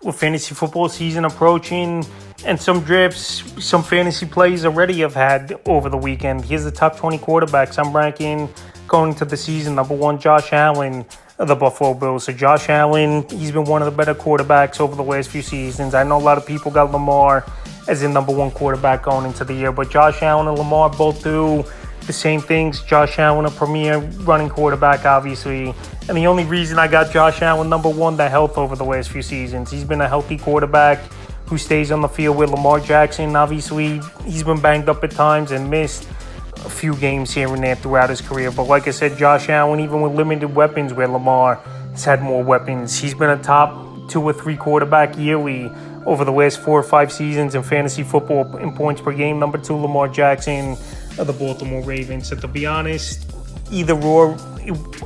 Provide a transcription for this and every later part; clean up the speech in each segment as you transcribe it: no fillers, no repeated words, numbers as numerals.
with fantasy football season approaching and some drifts some fantasy plays already have had over the weekend. Here's the top 20 quarterbacks I'm ranking going into the season. Number 1, Josh Allen of the Buffalo Bills. So Josh Allen, he's been one of the better quarterbacks over the last few seasons. I know a lot of people got Lamar as the number 1 quarterback going into the year, but Josh Allen and Lamar both do the same things. Josh Allen, a premier running quarterback, obviously. And the only reason I got Josh Allen number 1, the health over the last few seasons. He's been a healthy quarterback who stays on the field with Lamar Jackson. Obviously, he's been banged up at times and missed a few games here and there throughout his career. But like I said, Josh Allen, even with limited weapons where Lamar has had more weapons, he's been a top 2 or 3 quarterback yearly over the last 4 or 5 seasons in fantasy football in points per game. Number 2, Lamar Jackson of the Baltimore Ravens. So to be honest, either or,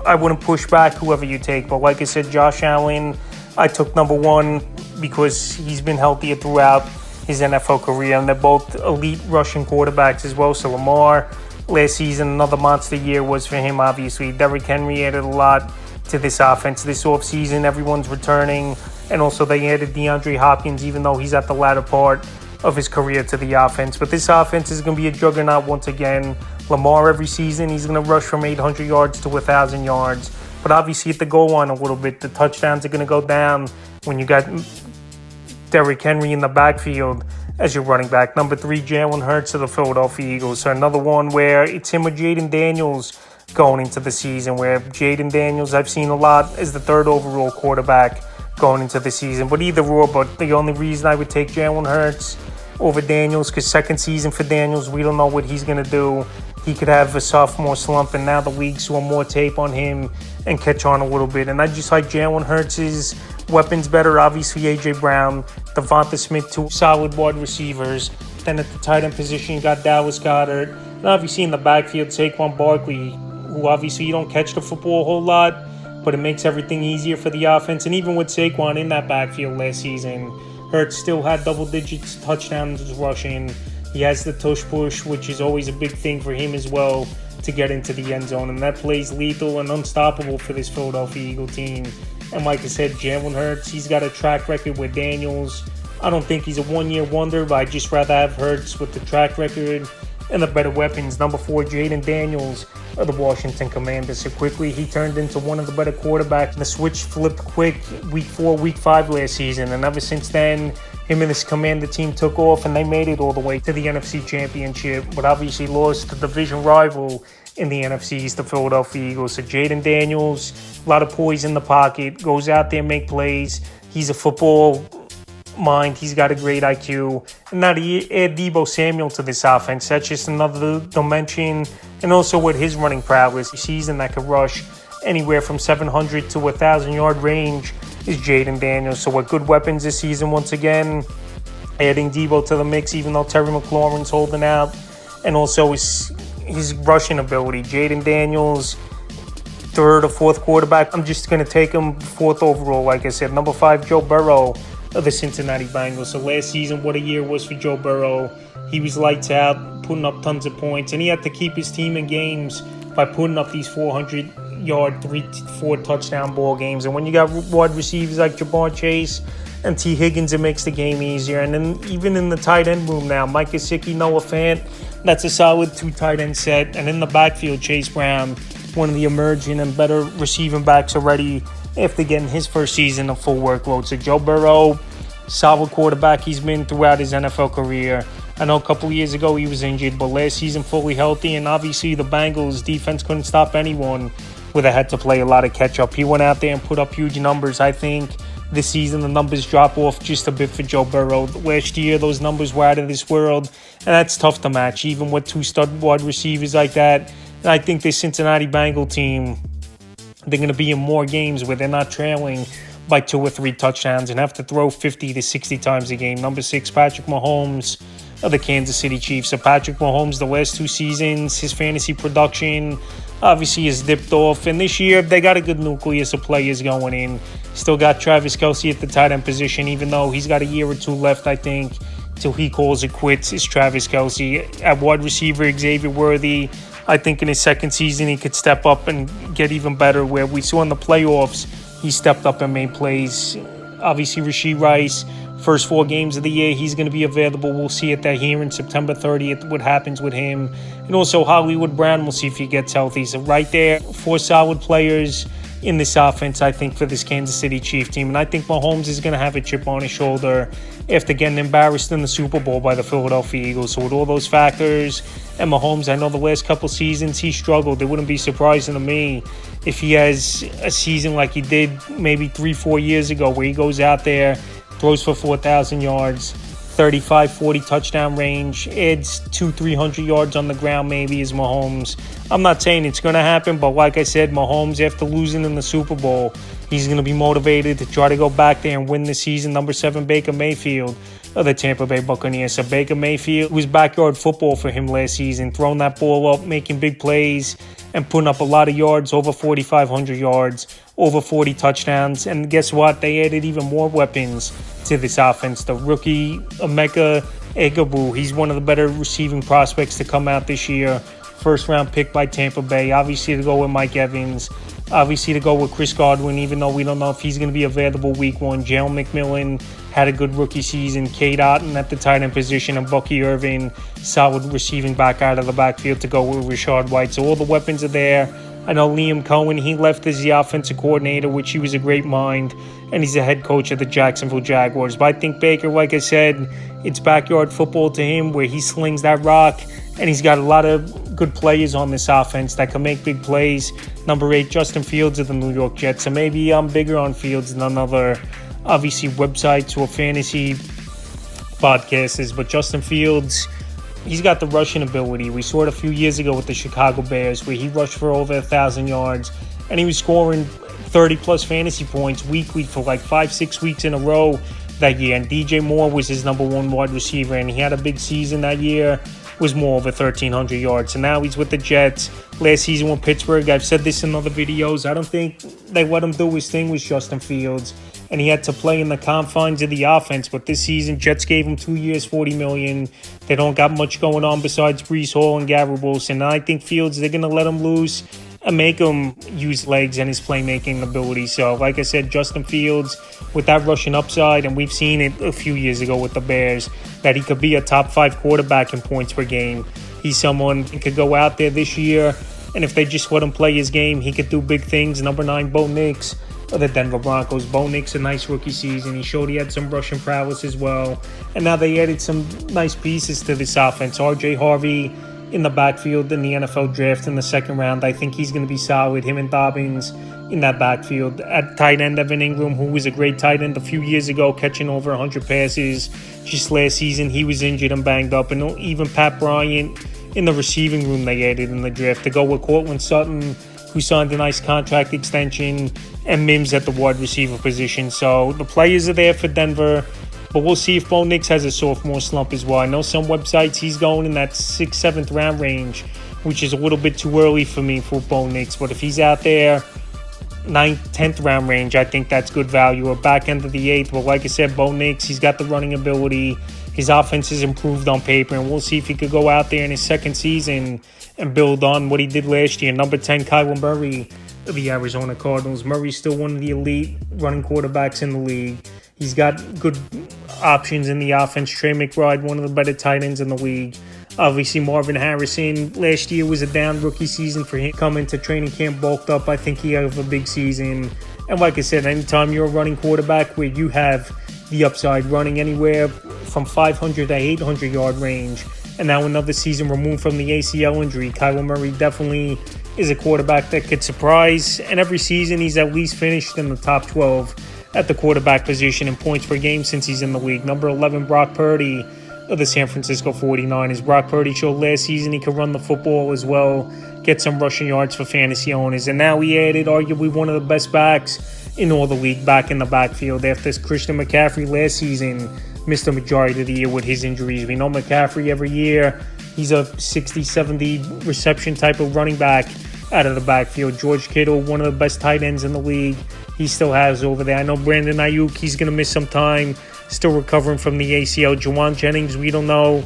I wouldn't push back whoever you take. But like I said, Josh Allen, I took number 1 because he's been healthier throughout his NFL career. And they're both elite rushing quarterbacks as well. So Lamar, last season, another monster year was for him, obviously. Derrick Henry added a lot to this offense. This offseason, everyone's returning. And also they added DeAndre Hopkins, even though he's at the latter part of his career, to the offense. But this offense is going to be a juggernaut once again. Lamar, every season, he's going to rush from 800 yards to 1,000 yards. But obviously at the goal line a little bit, the touchdowns are going to go down when you got Derrick Henry in the backfield as your running back. Number 3, Jalen Hurts of the Philadelphia Eagles. So another one where it's him or Jaden Daniels going into the season, where Jaden Daniels I've seen a lot as the 3rd overall quarterback going into the season. But either or, but the only reason I would take Jalen Hurts over Daniels, because second season for Daniels, we don't know what he's going to do. He could have a sophomore slump, and now the league saw more tape on him and catch on a little bit. And I just like Jalen Hurts' weapons better. Obviously, A.J. Brown, Devonta Smith, 2 solid wide receivers. Then at the tight end position, you got Dallas Goedert. And obviously in the backfield, Saquon Barkley, who obviously you don't catch the football a whole lot, but it makes everything easier for the offense. And even with Saquon in that backfield last season, Hurts still had double digits touchdowns rushing. He has the tush push, which is always a big thing for him as well to get into the end zone. And that plays lethal and unstoppable for this Philadelphia Eagle team. And like I said, Jalen Hurts, he's got a track record with Daniels. I don't think he's a one-year wonder, but I'd just rather have Hurts with the track record and the better weapons. Number 4, Jaden Daniels of the Washington Commanders. So quickly, he turned into one of the better quarterbacks. The switch flipped quick week 4, week 5 last season. And ever since then, him and this Commander team took off and they made it all the way to the NFC Championship, but obviously lost to the division rival in the NFC East, the Philadelphia Eagles. So Jaden Daniels, a lot of poise in the pocket, goes out there, make plays. He's a football mind. He's got a great IQ. And now to add Deebo Samuel to this offense, that's just another dimension. And also with his running prowess, a season that could rush anywhere from 700 to 1,000 yard range is Jaden Daniels. So with good weapons this season, once again, adding Deebo to the mix, even though Terry McLaurin's holding out, and also his rushing ability. Jaden Daniels, 3rd or 4th quarterback. I'm just going to take him 4th overall, like I said. Number 5, Joe Burrow of the Cincinnati Bengals. So last season, what a year was for Joe Burrow. He was lights out, putting up tons of points, and he had to keep his team in games by putting up these 400-yard, 3-4 touchdown ball games. And when you got wide receivers like Ja'Marr Chase and T. Higgins, it makes the game easier. And then even in the tight end room now, Mike Gesicki, Noah Fant, that's a solid 2 tight end set. And in the backfield, Chase Brown, one of the emerging and better receiving backs already after getting his first season of full workload. So Joe Burrow, solid quarterback he's been throughout his NFL career. I know a couple of years ago he was injured, but last season fully healthy. And obviously the Bengals defense couldn't stop anyone where they had to play a lot of catch-up. He went out there and put up huge numbers. I think this season the numbers drop off just a bit for Joe Burrow. Last year those numbers were out of this world, and that's tough to match, even with 2 stud wide receivers like that. And I think this Cincinnati Bengal team, they're going to be in more games where they're not trailing by 2 or 3 touchdowns and have to throw 50 to 60 times a game. Number 6, Patrick Mahomes of the Kansas City Chiefs. So Patrick Mahomes, the last 2 seasons, his fantasy production obviously has dipped off. And this year, they got a good nucleus of players going in. Still got Travis Kelce at the tight end position, even though he's got a year or 2 left, I think, till he calls it quits, is Travis Kelce. At wide receiver, Xavier Worthy, I think in his second season, he could step up and get even better. Where we saw in the playoffs, he stepped up and made plays Obviously, Rashee Rice, first 4 games of the year, he's going to be available. We'll see it here in September 30th, what happens with him. And also Hollywood Brown, we'll see if he gets healthy. So right there, 4 solid players in this offense, I think, for this Kansas City Chiefs team. And I think Mahomes is going to have a chip on his shoulder after getting embarrassed in the Super Bowl by the Philadelphia Eagles. So with all those factors, and Mahomes, I know the last couple seasons he struggled. It wouldn't be surprising to me if he has a season like he did maybe 3-4 years ago, where he goes out there, throws for 4,000 yards, 35-40 touchdown range, adds 200-300 yards on the ground maybe as Mahomes. I'm not saying it's going to happen, but like I said, Mahomes, after losing in the Super Bowl, he's going to be motivated to try to go back there and win the season. Number 7, Baker Mayfield of the Tampa Bay Buccaneers. So Baker Mayfield was backyard football for him last season, throwing that ball up, making big plays, and putting up a lot of yards, over 4,500 yards, over 40 touchdowns. And guess what? They added even more weapons to this offense. The rookie, Emeka Egbuka, he's one of the better receiving prospects to come out this year. First-round pick by Tampa Bay. Obviously, to go with Mike Evans. Obviously, to go with Chris Godwin, even though we don't know if he's going to be available week 1. Jalen McMillan had a good rookie season. Cade Otton at the tight end position, and Bucky Irving, solid receiving back out of the backfield to go with Rachaad White. So all the weapons are there. I know Liam Cohen, he left as the offensive coordinator, which he was a great mind, and he's the head coach of the Jacksonville Jaguars. But I think Baker, like I said, it's backyard football to him, where he slings that rock, and he's got a lot of good players on this offense that can make big plays. Number 8, Justin Fields of the New York Jets. So maybe I'm bigger on Fields than other, obviously, websites or fantasy podcasters. But Justin Fields, he's got the rushing ability. We saw it a few years ago with the Chicago Bears, where he rushed for over 1,000 yards, and he was scoring 30-plus fantasy points weekly for like 5-6 weeks in a row that year. And DJ Moore was his number 1 wide receiver, and he had a big season that year. Was more over 1,300 yards. And now he's with the Jets. Last season with Pittsburgh, I've said this in other videos, I don't think they let him do his thing with Justin Fields, and he had to play in the confines of the offense. But this season, Jets gave him 2 years, $40 million. They don't got much going on besides Breece Hall and Garrett Wilson. And I think Fields, they're going to let him loose and make him use legs and his playmaking ability. So, like I said, Justin Fields with that rushing upside, and we've seen it a few years ago with the Bears, that he could be a top 5 quarterback in points per game. He's someone who could go out there this year, and if they just let him play his game, he could do big things. Number 9, Bo Nix of the Denver Broncos. Bo Nix, a nice rookie season. He showed he had some rushing prowess as well. And now they added some nice pieces to this offense. R.J. Harvey in the backfield in the NFL draft in the 2nd round. I think he's going to be solid. Him and Dobbins in that backfield. At tight end, Evan Ingram, who was a great tight end a few years ago, catching over 100 passes. Just last season, he was injured and banged up. And even Pat Bryant in the receiving room they added in the draft to go with Cortland Sutton, who signed a nice contract extension, and Mims at the wide receiver position. So the players are there for Denver. But we'll see if Bo Nix has a sophomore slump as well. I know some websites he's going in that 6th, 7th round range, which is a little bit too early for me for Bo Nix. But if he's out there 9th, 10th round range, I think that's good value. Or back end of the 8th. But like I said, Bo Nix, he's got the running ability. His offense is improved on paper. And we'll see if he could go out there in his 2nd season and build on what he did last year. Number 10, Kyler Murray of the Arizona Cardinals. Murray's still one of the elite running quarterbacks in the league. He's got good options in the offense. Trey McBride, one of the better tight ends in the league. Obviously, Marvin Harrison, last year was a down rookie season for him. Coming to training camp bulked up. I think he have a big season. And like I said, anytime you're a running quarterback where you have the upside running anywhere from 500 to 800 yard range, and now another season removed from the ACL injury, Kyler Murray definitely is a quarterback that could surprise. And every season, he's at least finished in the top 12 at the quarterback position in points per game since he's in the league. Number 11, Brock Purdy of the San Francisco 49ers. Brock Purdy showed last season he could run the football as well, get some rushing yards for fantasy owners. And now he added arguably one of the best backs in all the league back in the backfield after Christian McCaffrey last season missed the majority of the year with his injuries. We know McCaffrey every year, he's a 60, 70 reception type of running back out of the backfield. George Kittle, one of the best tight ends in the league, he still has over there. I know Brandon Ayuk, he's going to miss some time, still recovering from the ACL. Juwan Jennings, we don't know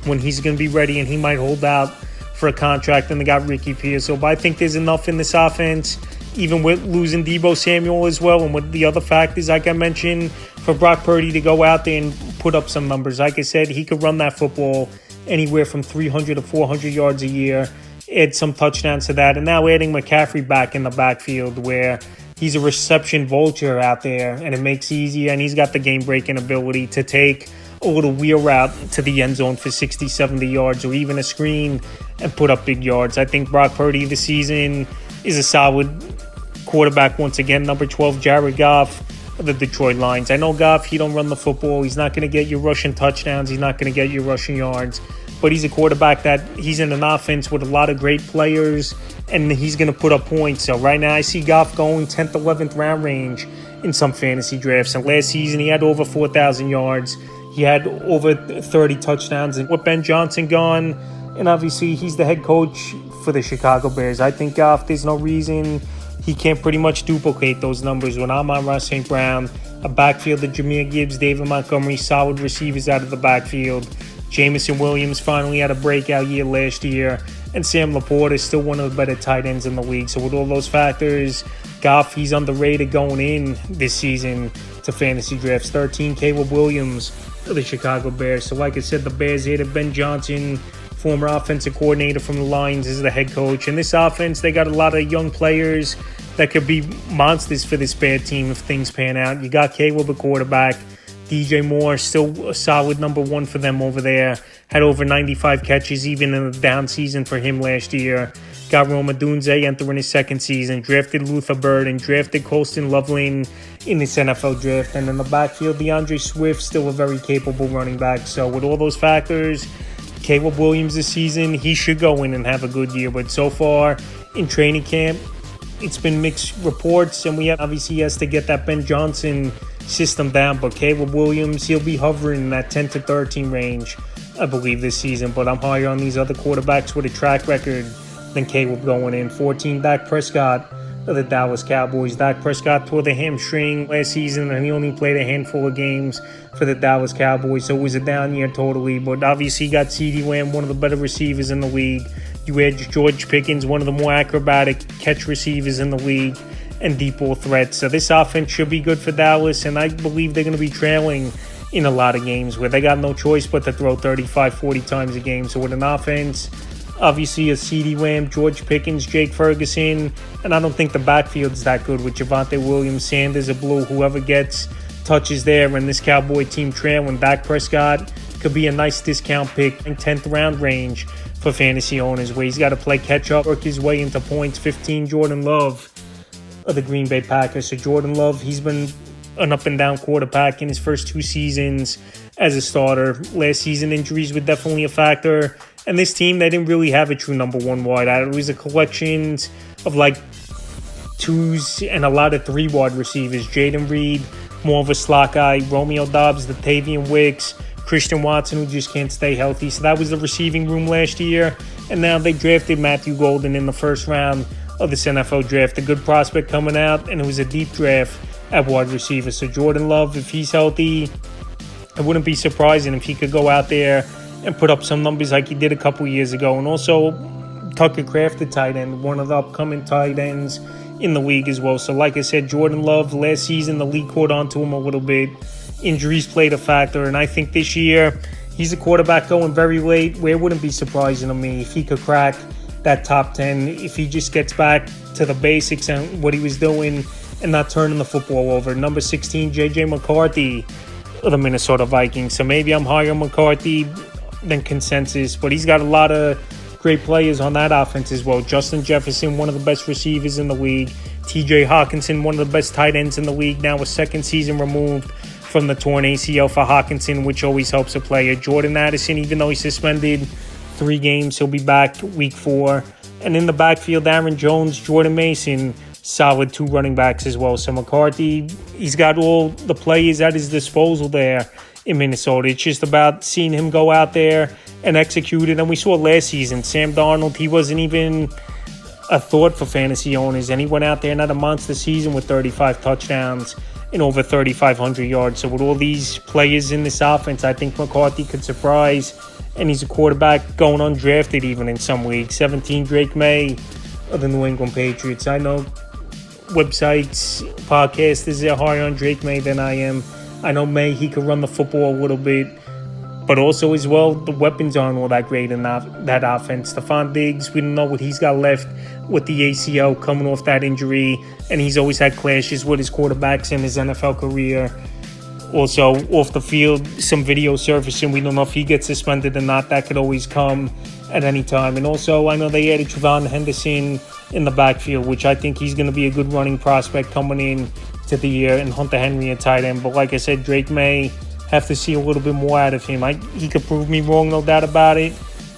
when he's going to be ready, and he might hold out for a contract. And they got Ricky Pearsall. But I think there's enough in this offense even with losing Deebo Samuel as well, and with the other factors like I mentioned, for Brock Purdy to go out there and put up some numbers. Like I said, he could run that football anywhere from 300 to 400 yards a year, add some touchdowns to that, and now adding McCaffrey back in the backfield where he's a reception vulture out there, and it makes it easier, and he's got the game-breaking ability to take a little wheel route to the end zone for 60, 70 yards, or even a screen and put up big yards. I think Brock Purdy this season is a solid quarterback once again. Number 12, Jared Goff of the Detroit Lions. I know Goff, he don't run the football. He's not going to get you rushing touchdowns. He's not going to get you rushing yards. But he's a quarterback that he's in an offense with a lot of great players, and he's going to put up points. So right now I see Goff going 10th, 11th round range in some fantasy drafts. And last season he had over 4,000 yards. He had over 30 touchdowns. And with Ben Johnson gone, and obviously he's the head coach for the Chicago Bears, I think Goff, there's no reason he can't pretty much duplicate those numbers when Amon-Ra St. Brown, a backfield of Jahmyr Gibbs, David Montgomery, solid receivers out of the backfield. Jamison Williams finally had a breakout year last year, and Sam Laporta is still one of the better tight ends in the league. So with all those factors, Goff, he's underrated going in this season to fantasy drafts. 13, Caleb Williams of the Chicago Bears. So like I said, the Bears added Ben Johnson, former offensive coordinator from the Lions, as the head coach. And this offense, they got a lot of young players that could be monsters for this Bear team if things pan out. You got Caleb, the quarterback. DJ Moore, still a solid number one for them over there. Had over 95 catches even in the down season for him last year. Got Roma Dunze entering his second season. Drafted Luther Bird and drafted Colston Loveland in this NFL draft. And in the backfield, DeAndre Swift, still a very capable running back. So with all those factors, Caleb Williams this season, he should go in and have a good year. But so far in training camp, it's been mixed reports, and we obviously has to get that Ben Johnson system down. But Caleb Williams, he'll be hovering in that 10 to 13 range, I believe, this season. But I'm higher on these other quarterbacks with a track record than Caleb going in. 14, Dak Prescott of the Dallas Cowboys. Dak Prescott tore the hamstring last season, and he only played a handful of games for the Dallas Cowboys, so it was a down year totally. But obviously you got CeeDee Lamb, one of the better receivers in the league. You had George Pickens, one of the more acrobatic catch receivers in the league, and deep ball threats. So this offense should be good for Dallas, and I believe they're going to be trailing in a lot of games where they got no choice but to throw 35, 40 times a game. So with an offense, obviously a CeeDee Lamb, George Pickens, Jake Ferguson, and I don't think the backfield's that good with Javonte Williams, Sanders, or Blue, whoever gets touches there, and this Cowboy team trailing. Dak Prescott could be a nice discount pick in 10th round range for fantasy owners, where he's got to play catch up, work his way into points. 15, Jordan Love of the Green Bay Packers. So Jordan Love, he's been an up and down quarterback in his first two seasons as a starter. Last season, injuries were definitely a factor. And this team, they didn't really have a true number one wide out. It was a collection of like twos and a lot of three wide receivers. Jaden Reed, more of a slot guy. Romeo Doubs, Latavian Wicks, Christian Watson, who just can't stay healthy. So that was the receiving room last year. And now they drafted Matthew Golden in the first round of this NFL draft. A good prospect coming out, and it was a deep draft at wide receiver. So Jordan Love, if he's healthy, it wouldn't be surprising if he could go out there and put up some numbers like he did a couple years ago. And also Tucker Kraft, the tight end, one of the upcoming tight ends in the league as well. So like I said, Jordan Love, last season the league caught on to him a little bit. Injuries played a factor, and I think this year he's a quarterback going very late, where it wouldn't be surprising to me if he could crack that top 10, if he just gets back to the basics and what he was doing and not turning the football over. Number 16, J.J. McCarthy of the Minnesota Vikings. So maybe I'm higher on McCarthy than consensus, but he's got a lot of great players on that offense as well. Justin Jefferson, one of the best receivers in the league. T.J. Hawkinson, one of the best tight ends in the league, now a second season removed from the torn ACL for Hawkinson, which always helps a player. Jordan Addison, even though he's suspended 3 games, he'll be back week 4. And in the backfield, Aaron Jones, Jordan Mason, solid 2 running backs as well. So McCarthy, he's got all the players at his disposal there in Minnesota. It's just about seeing him go out there and execute it. And we saw last season, Sam Darnold, he wasn't even a thought for fantasy owners, and he went out there and had a monster season with 35 touchdowns and over 3,500 yards. So with all these players in this offense, I think McCarthy could surprise, and he's a quarterback going undrafted even in some leagues. 17, Drake May of the New England Patriots. I know websites, podcasters are higher on Drake May than I am. I know May, he could run the football a little bit, but also as well, the weapons aren't all that great in that offense. Stephon Diggs, we don't know what he's got left with the ACL coming off that injury, and he's always had clashes with his quarterbacks in his NFL career. Also, off the field, some video surfacing. We don't know if he gets suspended or not. That could always come at any time. And also, I know they added Trevon Henderson in the backfield, which I think he's going to be a good running prospect coming in to the year, and Hunter Henry at tight end. But like I said, Drake May, have to see a little bit more out of him. He could prove me wrong, no doubt about it.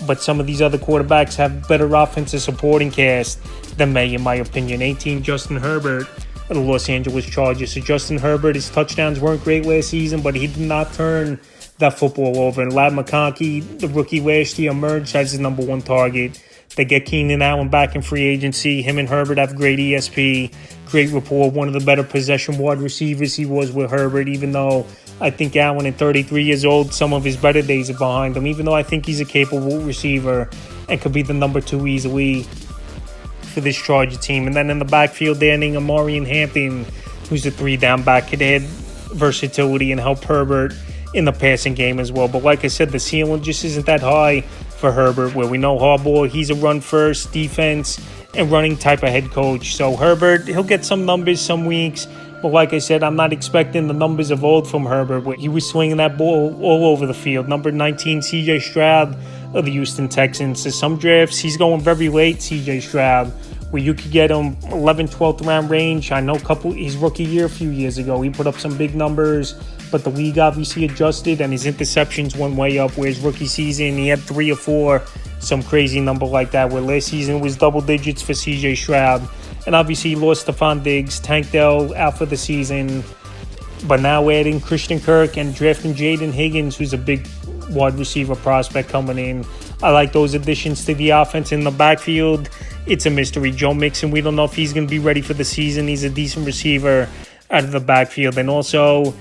But some of these other quarterbacks have better offensive supporting cast than May, in my opinion. 18, Justin Herbert of the Los Angeles Chargers. So Justin Herbert, his touchdowns weren't great last season, but he did not turn that football over. And Ladd McConkey, the rookie last year, emerged as his number one target. They get Keenan Allen back in free agency. Him and Herbert have great ESP, great rapport. One of the better possession wide receivers he was with Herbert, even though I think Allen at 33 years old, some of his better days are behind him, even though I think he's a capable receiver and could be the number 2 easily for this Charger team. And then in the backfield, they're adding Amarian Hampton, who's a 3-down back, could add versatility and help Herbert in the passing game as well. But like I said, the ceiling just isn't that high for Herbert, where we know Harbaugh, he's a run-first defense and running type of head coach. So Herbert, he'll get some numbers some weeks, but like I said, I'm not expecting the numbers of old from Herbert, where he was swinging that ball all over the field. Number 19, C.J. Stroud of the Houston Texans. So some drafts, he's going very late, C.J. Stroud, where you could get him 11th, 12th round range. I know his rookie year a few years ago, he put up some big numbers, but the league obviously adjusted and his interceptions went way up, where his rookie season, he had 3 or 4, some crazy number like that, where last season was double digits for C.J. Stroud. And obviously he lost Stephon Diggs, Tank Dell out for the season, but now adding Christian Kirk and drafting Jaden Higgins, who's a big wide receiver prospect coming in. I like those additions to the offense. In the backfield, it's a mystery. Joe Mixon, we don't know if he's going to be ready for the season. He's a decent receiver out of the backfield. And also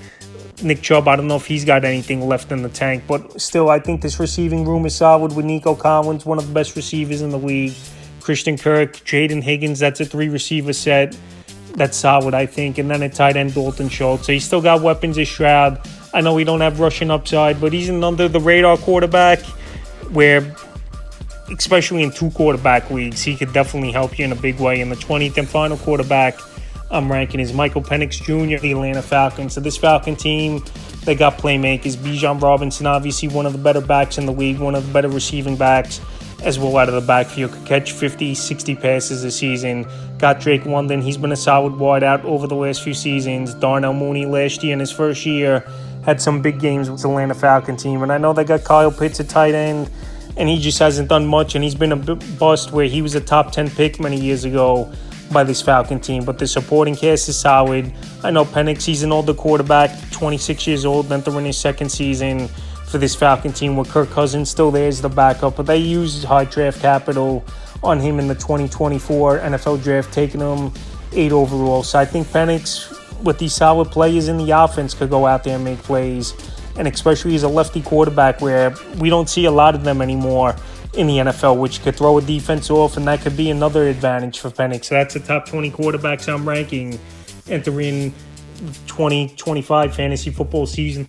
Nick Chubb, I don't know if he's got anything left in the tank, but still, I think this receiving room is solid with Nico Collins, one of the best receivers in the league. Christian Kirk, Jaden Higgins, that's a 3-receiver set. That's solid, I think. And then at tight end, Dalton Schultz. So he's still got weapons as Stroud. I know we don't have rushing upside, but he's an under-the-radar quarterback where, especially in 2 quarterback leagues, he could definitely help you in a big way. And the 20th and final quarterback I'm ranking is Michael Penix Jr., the Atlanta Falcons. So this Falcon team, they got playmakers. Bijan Robinson, obviously one of the better backs in the league, one of the better receiving backs as well out of the backfield. Could catch 50, 60 passes a season. Got Drake London. He's been a solid wide out over the last few seasons. Darnell Mooney last year in his first year had some big games with the Atlanta Falcon team. And I know they got Kyle Pitts at tight end, and he just hasn't done much. And he's been a bust, where he was a top 10 pick many years ago by this Falcon team. But the supporting cast is solid. I know Penix, he's an older quarterback, 26 years old, entering his second season for this Falcon team, with Kirk Cousins still there as the backup. But they used high draft capital on him in the 2024 NFL draft, taking him 8 overall. So I think Penix, with these solid players in the offense, could go out there and make plays. And especially as a lefty quarterback, where we don't see a lot of them anymore in the NFL, which could throw a defense off, and that could be another advantage for Penix. So that's the top 20 quarterbacks I'm ranking entering 2025 fantasy football season.